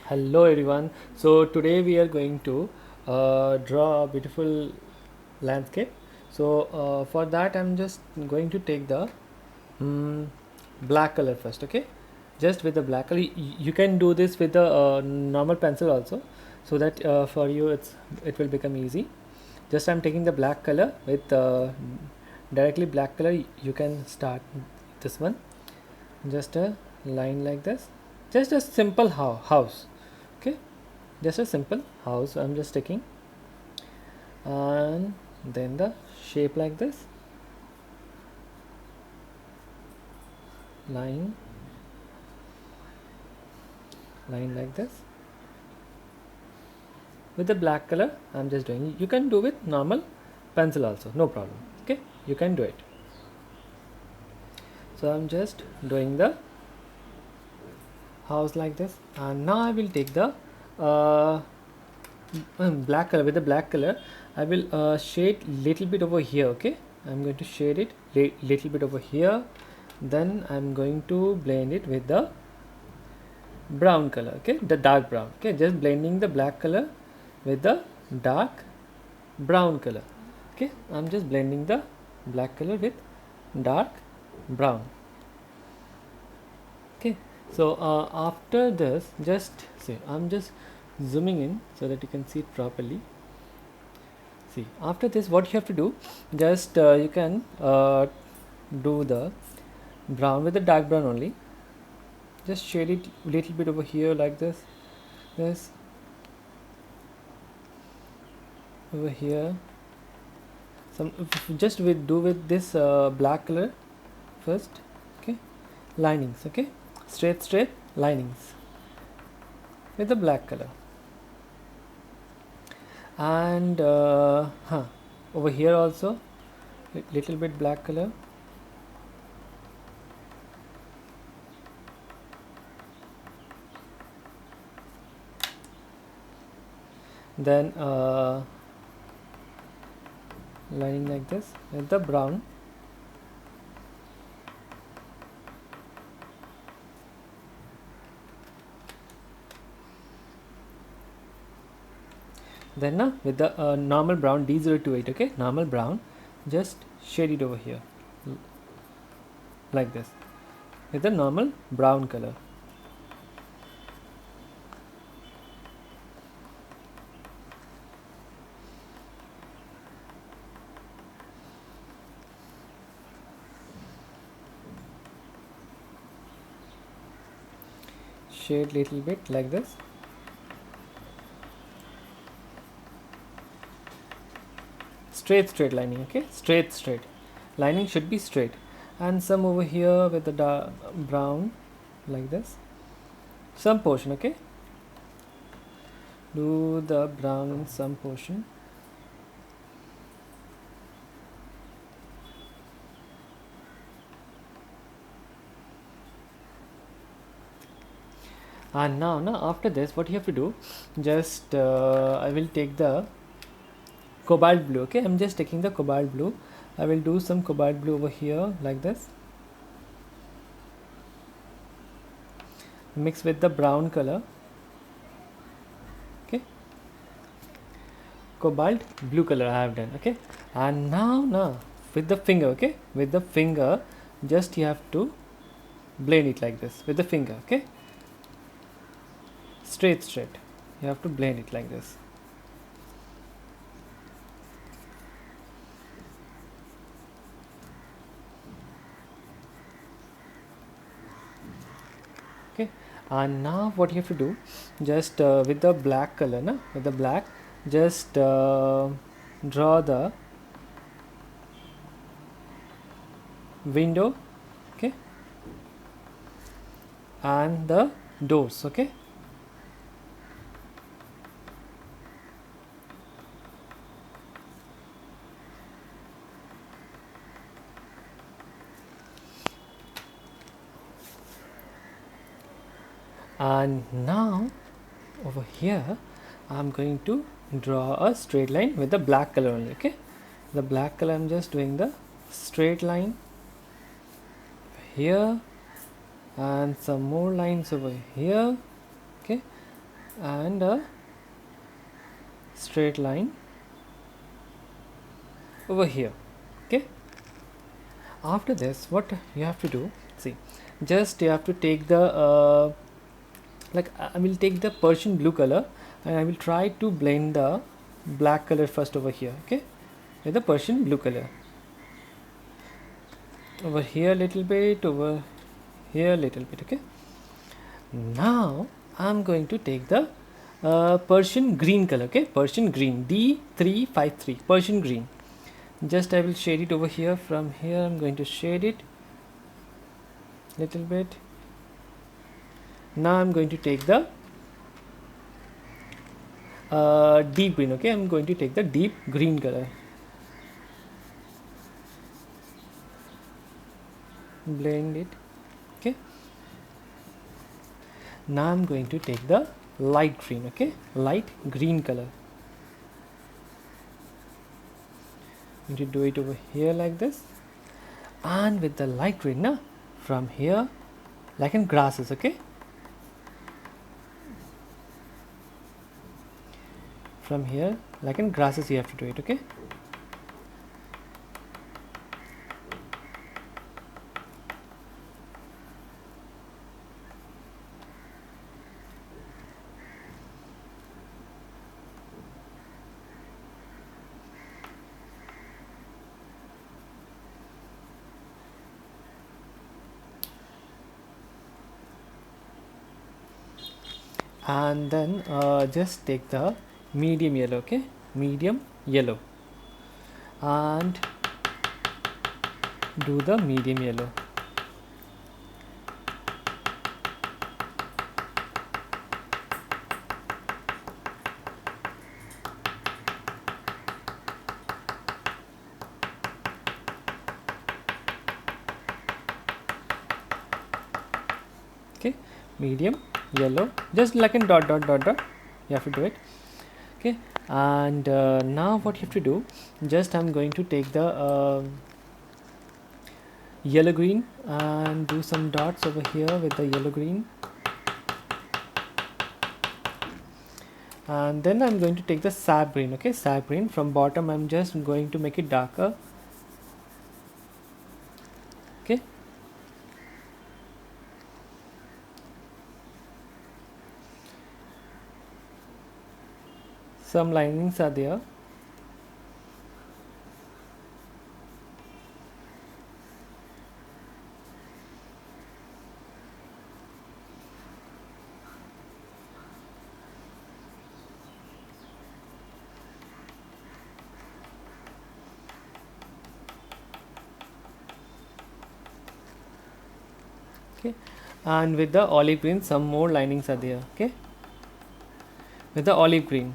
Hello everyone. So today we are going to draw a beautiful landscape. For that I'm just going to take the mm, black color first. Okay, just with the black color. You can do this with the normal pencil also, so that for you it will become easy. Just I'm taking the black color with directly black color. You can start this one. Just a line like this. Just a simple house. Okay, just a simple house I'm just taking, and then the shape like this, line line like this with the black color. I'm just doing, you can do with normal pencil also, no problem. Okay, you can do it. So I'm just doing the house like this, and now I will take the uh, black color. With the black color I will shade little bit over here. Okay, I'm going to shade it little bit over here, then I'm going to blend it with the brown color. Okay, the dark brown. Okay, just blending the black color with the dark brown color. Okay, I'm just blending the black color with dark brown. Okay, so after this, just see, I'm just zooming in so that you can see it properly. See, after this what you have to do, just you can do the brown with the dark brown only. Just shade it little bit over here like this over here. Some just with do with this black color first. Okay, linings. Okay, straight linings with the black color, and over here also little bit black color. Then lining like this with the brown. Then with the normal brown D028. Okay, normal brown, just shade it over here like this with the normal brown color. Shade little bit like this. Straight lining. Okay, straight lining should be straight, and some over here with the brown like this, some portion. Okay, do the brown in some portion. And now after this what you have to do, just I will take the cobalt blue. Okay, I'm just taking the cobalt blue. I will do some cobalt blue over here like this, mix with the brown color. Okay, cobalt blue color I have done. Okay, and now with the finger. Okay, with the finger, just you have to blend it like this with the finger. Okay, straight you have to blend it like this. Okay, and now what you have to do, just with the black color with the black, just draw the window. Okay, and the doors. Okay, and now over here I'm going to draw a straight line with the black color only. Okay, the black color I'm just doing the straight line here, and some more lines over here. Okay, and a straight line over here. Okay, after this what you have to do, see, just you have to take the like I will take the Persian blue color and I will try to blend the black color first over here. Okay, with the Persian blue color over here a little bit, over here a little bit. Okay, now I'm going to take the Persian green color. Okay, Persian green, D353, Persian green. Just I will shade it over here. From here I'm going to shade it little bit. Now I'm going to take the deep green. Okay, I'm going to take the deep green color, blend it. Okay, now I'm going to take the light green. Okay, light green color. I'm going to do it over here like this, and with the light green now from here like in grasses. Okay, from here like in grasses you have to do it. Okay, and then just take the medium yellow. Okay, medium yellow, and do the medium yellow. Okay, medium yellow, just like in dot dot dot dot you have to do it. Okay, and now what you have to do, just I'm going to take the yellow green and do some dots over here with the yellow green, and then I'm going to take the sap green. Okay, sap green, from bottom I'm just going to make it darker. Okay, some linings are there. Okay, and with the olive green some more linings are there. Okay, with the olive green,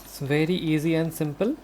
it's very easy and simple.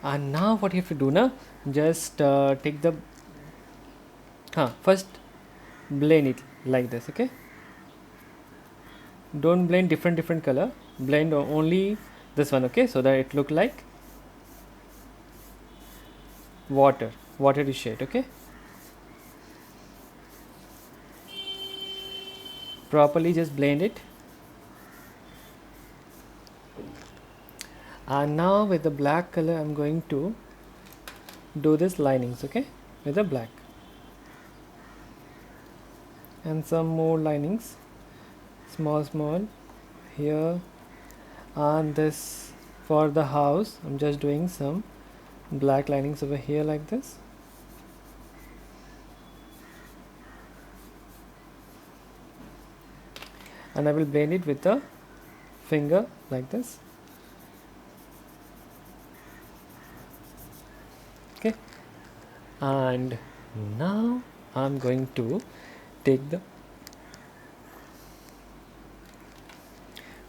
And now what you have to do now, just take the first blend it like this. Okay, don't blend different color, blend only this one. Okay, so that it look like watery shade. Okay, properly just blend it. And now with the black color I'm going to do this linings. Okay, with the black and some more linings, small here, and this for the house I'm just doing some black linings over here like this. And I will blend it with the finger like this. Okay, and now I'm going to take the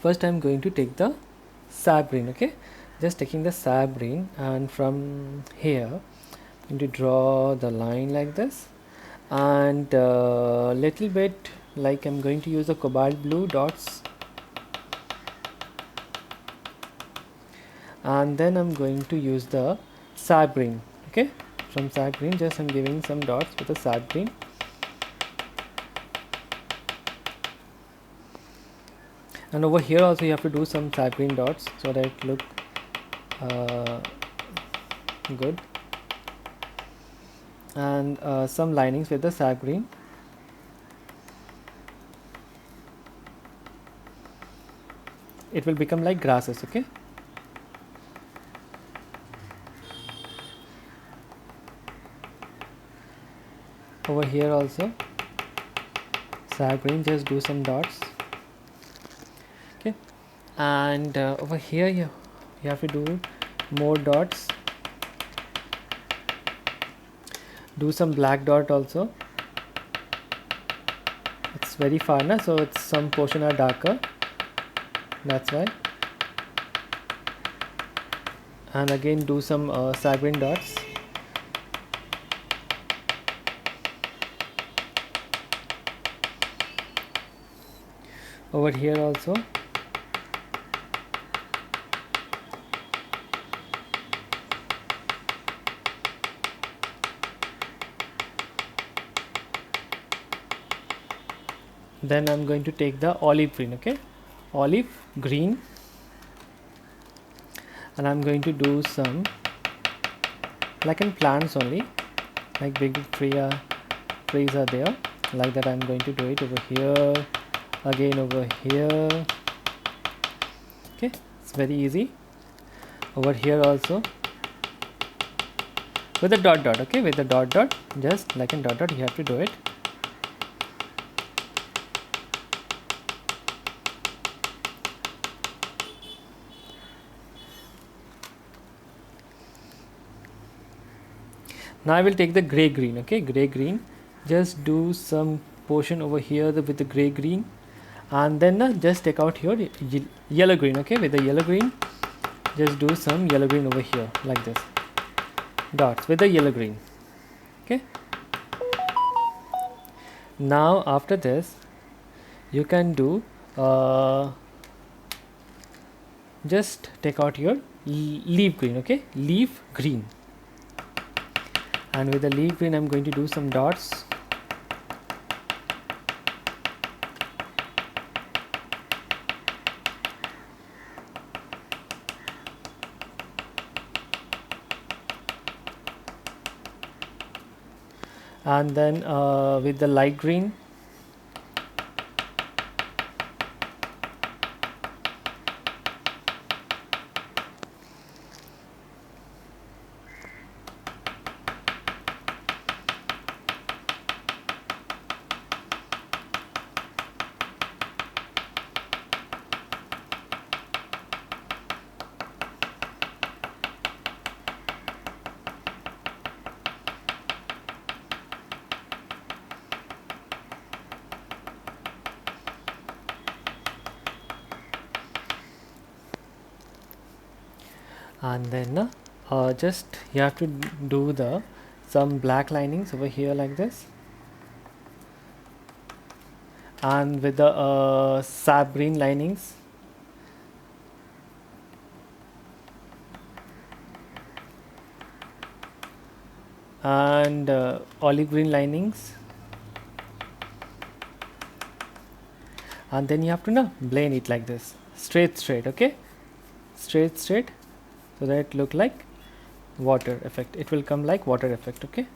first I'm going to take the sap green. Okay, just taking the sap green, and from here I'm going to draw the line like this, and little bit like I'm going to use the cobalt blue dots, and then I'm going to use the sap green. Okay, from sap green just I'm giving some dots with the sap green. And over here also you have to do some sap green dots so that it look good, and some linings with the sap green. It will become like grasses. Okay, over here also sap green, just do some dots. Okay, and over here you have to do more dots, do some black dot also. It's very far now, so it's some portion are darker, that's why. And again do some sap green dots. Over here also. Then I'm going to take the olive green. Okay, olive green, and I'm going to do some like in plants only, like big trees are there, like that. I'm going to do it over here, again over here. Okay, it's very easy. Over here also with the dot dot. Okay, with the dot dot, just like in dot dot you have to do it. Now I will take the gray green. Okay, gray green, just do some portion over here with the gray green, and then just take out here yellow green. Okay, with the yellow green, just do some yellow green over here like this, dots with the yellow green. Okay, now after this you can do just take out your leaf green. Okay, leaf green, and with the leaf green I'm going to do some dots. And then with the light green, and then just you have to do the some black linings over here like this, and with the sap green linings, and olive green linings, and then you have to blend it like this, straight. Okay, straight, so that it look like water effect. It will come like water effect. Okay,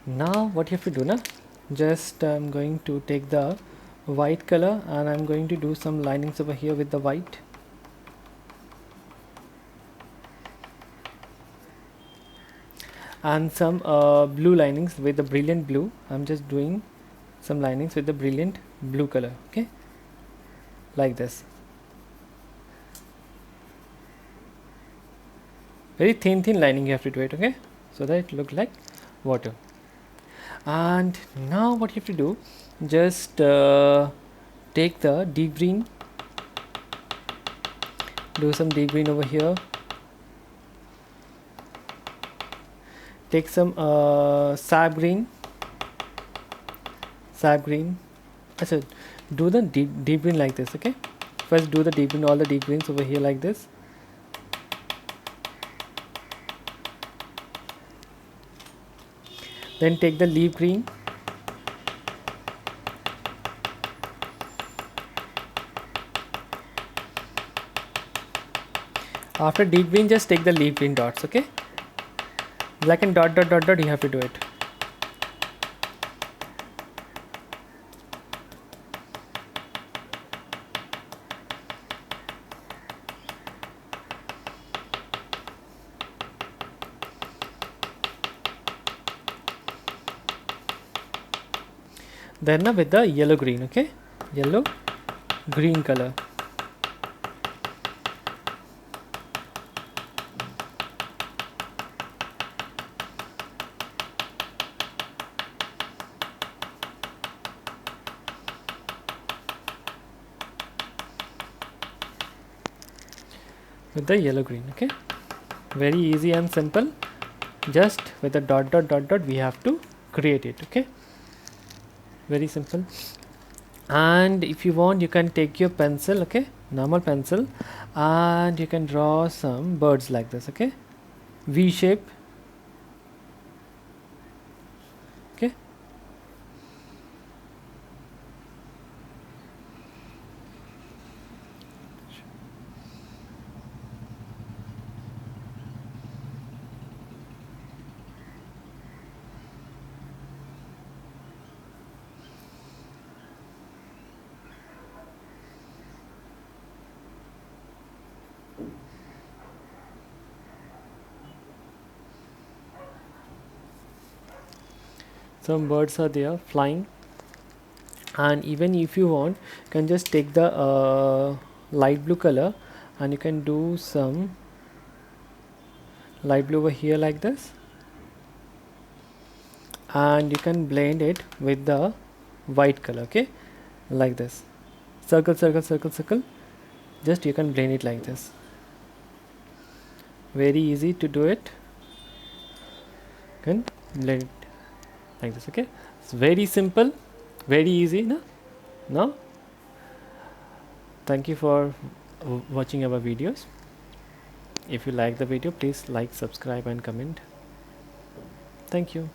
now what you have to do now, just I'm going to take the white color and I'm going to do some linings over here with the white. And some blue linings with the brilliant blue. I'm just doing some linings with the brilliant blue color. Okay, like this, very thin lining you have to do it. Okay, so that it look like water. And now what you have to do, just take the deep green, do some deep green over here, take some sap green. I said do the deep green like this. Okay, first do the deep green, all the deep greens over here like this. Then take the leaf green, after deep green just take the leaf green dots. Okay, black and dot dot dot dot, you have to do it. Then now with the yellow green. Okay, yellow green color. With the yellow green. Okay, very easy and simple, just with the dot dot dot dot we have to create it. Okay, very simple. And if you want, you can take your pencil, okay, normal pencil, and you can draw some birds like this. Okay, V shape. Okay, some birds are there flying. And even if you want, you can just take the light blue color and you can do some light blue over here like this, and you can blend it with the white color. Okay, like this, circle circle circle circle, just you can blend it like this. Very easy to do it. You can blend it like this. Okay, it's very simple, very easy. No, no. Thank you for watching our videos. If you like the video, please like, subscribe and comment. Thank you.